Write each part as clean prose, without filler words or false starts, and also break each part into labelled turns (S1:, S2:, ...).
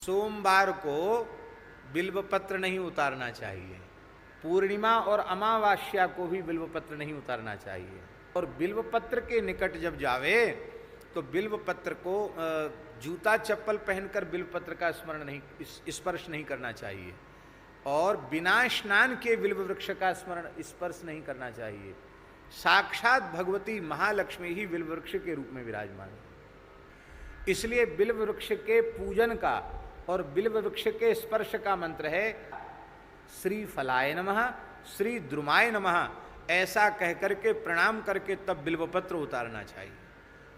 S1: सोमवार को बिल्वपत्र नहीं उतारना चाहिए, पूर्णिमा और अमावास्या को भी बिल्वपत्र नहीं उतारना चाहिए। और बिल्वपत्र के निकट जब जावे तो बिल्वपत्र को जूता चप्पल पहनकर बिल्वपत्र का स्पर्श नहीं करना चाहिए, और बिना स्नान के बिल्व वृक्ष का स्पर्श नहीं करना चाहिए। साक्षात भगवती महालक्ष्मी ही बिल्व वृक्ष के रूप में विराजमान है। इसलिए बिल्व वृक्ष के पूजन का और बिल्व वृक्ष के स्पर्श का मंत्र है श्री फलाय नमः, श्री द्रुमाय नमः। ऐसा कहकर के प्रणाम करके तब बिल्वपत्र उतारना चाहिए।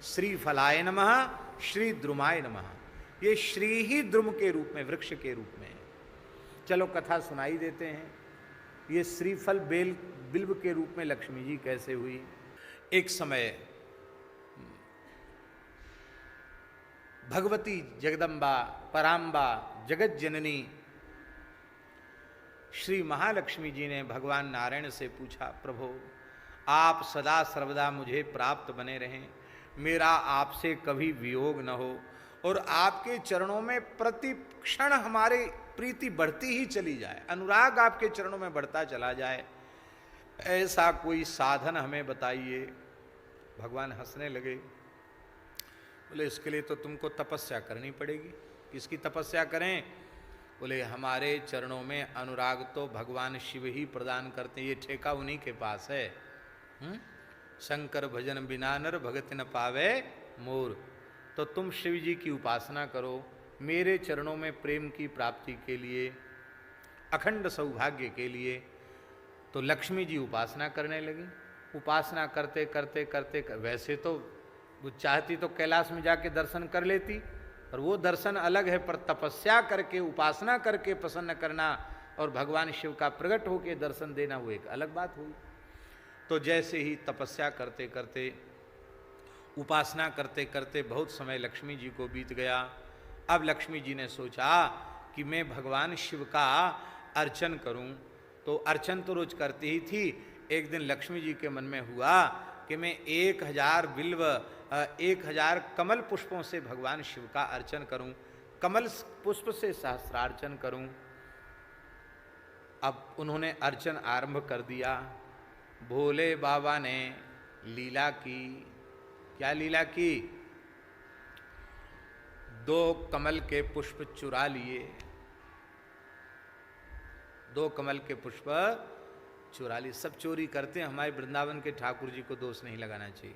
S1: श्री फलाय नमः, श्री द्रुमाय नमः। ये श्री ही द्रुम के रूप में, वृक्ष के रूप में है। चलो कथा सुनाई देते हैं। ये श्रीफल बिल्व के रूप में लक्ष्मी जी कैसे हुई। एक समय भगवती जगदम्बा पराम्बा जगत जननी श्री महालक्ष्मी जी ने भगवान नारायण से पूछा, प्रभु आप सदा सर्वदा मुझे प्राप्त बने रहें, मेरा आपसे कभी वियोग न हो, और आपके चरणों में प्रति क्षण हमारी प्रीति बढ़ती ही चली जाए, अनुराग आपके चरणों में बढ़ता चला जाए, ऐसा कोई साधन हमें बताइए। भगवान हंसने लगे, बोले इसके लिए तो तुमको तपस्या करनी पड़ेगी। किसकी तपस्या करें? बोले हमारे चरणों में अनुराग तो भगवान शिव ही प्रदान करते हैं, ये ठेका उन्हीं के पास है। शंकर भजन बिना नर भगत न पावे मोर। तो तुम शिव जी की उपासना करो, मेरे चरणों में प्रेम की प्राप्ति के लिए, अखंड सौभाग्य के लिए। तो लक्ष्मी जी उपासना करने लगी। उपासना करते करते करते वैसे तो वो चाहती तो कैलाश में जाके दर्शन कर लेती, पर वो दर्शन अलग है, पर तपस्या करके उपासना करके प्रसन्न करना और भगवान शिव का प्रकट होकर दर्शन देना वो एक अलग बात हुई। तो जैसे ही तपस्या करते करते उपासना करते करते बहुत समय लक्ष्मी जी को बीत गया। अब लक्ष्मी जी ने सोचा कि मैं भगवान शिव का अर्चन करूं। तो अर्चन तो रोज करती ही थी। एक दिन लक्ष्मी जी के मन में हुआ कि मैं 1000 कमल पुष्पों से भगवान शिव का अर्चन करूं, कमल पुष्प से सहस्रार्चन करूं। अब उन्होंने अर्चन आरंभ कर दिया। भोले बाबा ने लीला की। क्या लीला की? 2 कमल के पुष्प चुरा लिए। 2 कमल के पुष्प चुरा लिए। सब चोरी करते हैं, हमारे वृंदावन के ठाकुर जी को दोष नहीं लगाना चाहिए,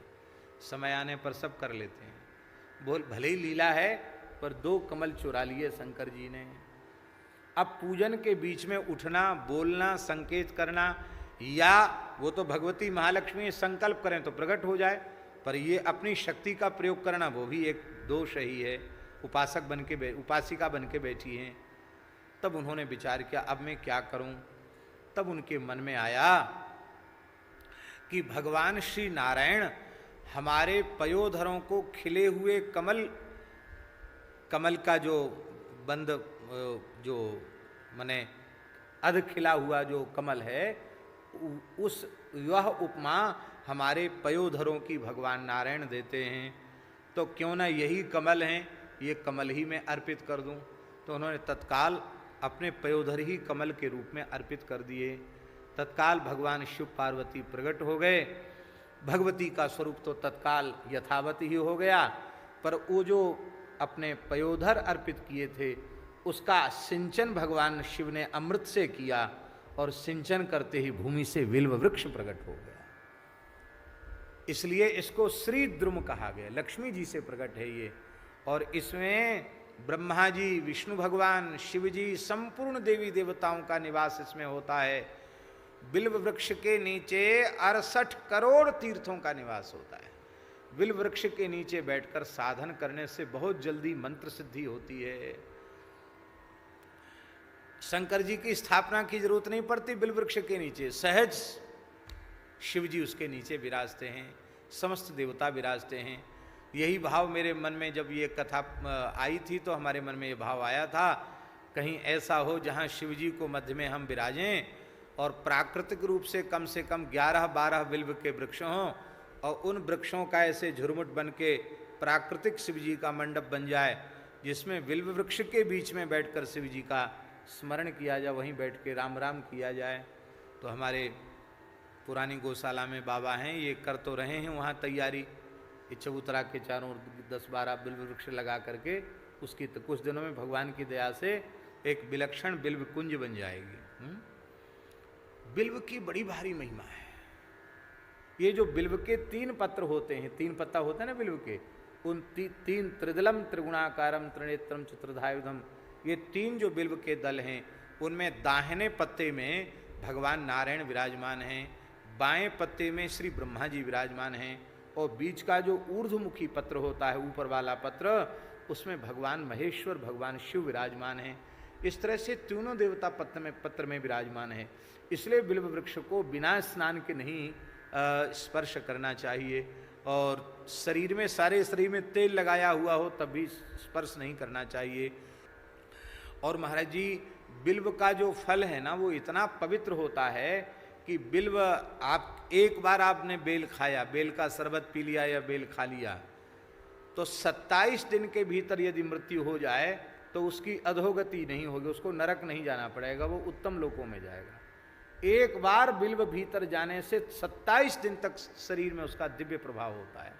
S1: समय आने पर सब कर लेते हैं। बोल भले ही लीला है, पर 2 कमल चुरा लिए शंकर जी ने। अब पूजन के बीच में उठना, बोलना, संकेत करना, या वो तो भगवती महालक्ष्मी संकल्प करें तो प्रकट हो जाए, पर ये अपनी शक्ति का प्रयोग करना वो भी एक दोष ही है। उपासक बन के उपासिका बन के बैठी हैं। तब उन्होंने विचार किया अब मैं क्या करूं। तब उनके मन में आया कि भगवान श्री नारायण हमारे पयोधरों को खिले हुए कमल का जो बंद, जो माने अध खिला हुआ जो कमल है, वह उपमा हमारे पयोधरों की भगवान नारायण देते हैं। तो क्यों ना यही कमल हैं, ये कमल ही मैं अर्पित कर दूं। तो उन्होंने तत्काल अपने पयोधर ही कमल के रूप में अर्पित कर दिए। तत्काल भगवान शिव पार्वती प्रकट हो गए। भगवती का स्वरूप तो तत्काल यथावत ही हो गया, पर वो जो अपने पयोधर अर्पित किए थे उसका सिंचन भगवान शिव ने अमृत से किया, और सिंचन करते ही भूमि से बिल्व वृक्ष प्रकट हो गया। इसलिए इसको श्री द्रुम कहा गया। लक्ष्मी जी से प्रकट है ये। और इसमें ब्रह्मा जी, विष्णु भगवान, शिव जी, संपूर्ण देवी देवताओं का निवास इसमें होता है। बिल्व वृक्ष के नीचे 68 करोड़ तीर्थों का निवास होता है। बिल्व वृक्ष के नीचे बैठकर साधन करने से बहुत जल्दी मंत्र सिद्धि होती है। शंकर जी की स्थापना की जरूरत नहीं पड़ती। बिल्व वृक्ष के नीचे सहज शिव जी उसके नीचे विराजते हैं, समस्त देवता विराजते हैं। यही भाव मेरे मन में जब ये कथा आई थी तो हमारे मन में ये भाव आया था, कहीं ऐसा हो जहाँ शिव जी को मध्य में हम विराजें और प्राकृतिक रूप से कम 11-12 बिल्व के वृक्ष हों, और उन वृक्षों का ऐसे झुरमुट बन के प्राकृतिक शिव जी का मंडप बन जाए, जिसमें बिल्व वृक्ष के बीच में बैठकर शिव जी का स्मरण किया जाए, वहीं बैठ के राम राम किया जाए। तो हमारे पुरानी गौशाला में बाबा हैं, ये कर तो रहे हैं वहाँ तैयारी, ये चबूतरा के चारों 10-12 बिल्व वृक्ष लगा करके उसकी तो कुछ दिनों में भगवान की दया से एक विलक्षण बिल्व कुंज बन जाएगी। बिल्व की बड़ी भारी महिमा है। ये जो बिल्व के 3 पत्र होते हैं, 3 पत्ता होता है ना बिल्व के, उन 3 त्रिदलम त्रिगुणाकारम त्रिनेत्रम चतुर्धायुधम, ये 3 जो बिल्व के दल हैं उनमें दाहिने पत्ते में भगवान नारायण विराजमान हैं, बाएं पत्ते में श्री ब्रह्मा जी विराजमान हैं, और बीच का जो ऊर्ध्वमुखी पत्र होता है, ऊपर वाला पत्र, उसमें भगवान महेश्वर भगवान शिव विराजमान हैं। इस तरह से तीनों देवता पत्र में विराजमान है। इसलिए बिल्व वृक्ष को बिना स्नान के नहीं स्पर्श करना चाहिए, और शरीर में, सारे शरीर में तेल लगाया हुआ हो तब भी स्पर्श नहीं करना चाहिए। और महाराज जी, बिल्व का जो फल है ना वो इतना पवित्र होता है कि बिल्व, आप एक बार आपने बेल खाया, बेल का शरबत पी लिया या बेल खा लिया, तो 27 दिन के भीतर यदि मृत्यु हो जाए तो उसकी अधोगति नहीं होगी, उसको नरक नहीं जाना पड़ेगा, वो उत्तम लोकों में जाएगा। एक बार बिल्व भीतर जाने से 27 दिन तक शरीर में उसका दिव्य प्रभाव होता है।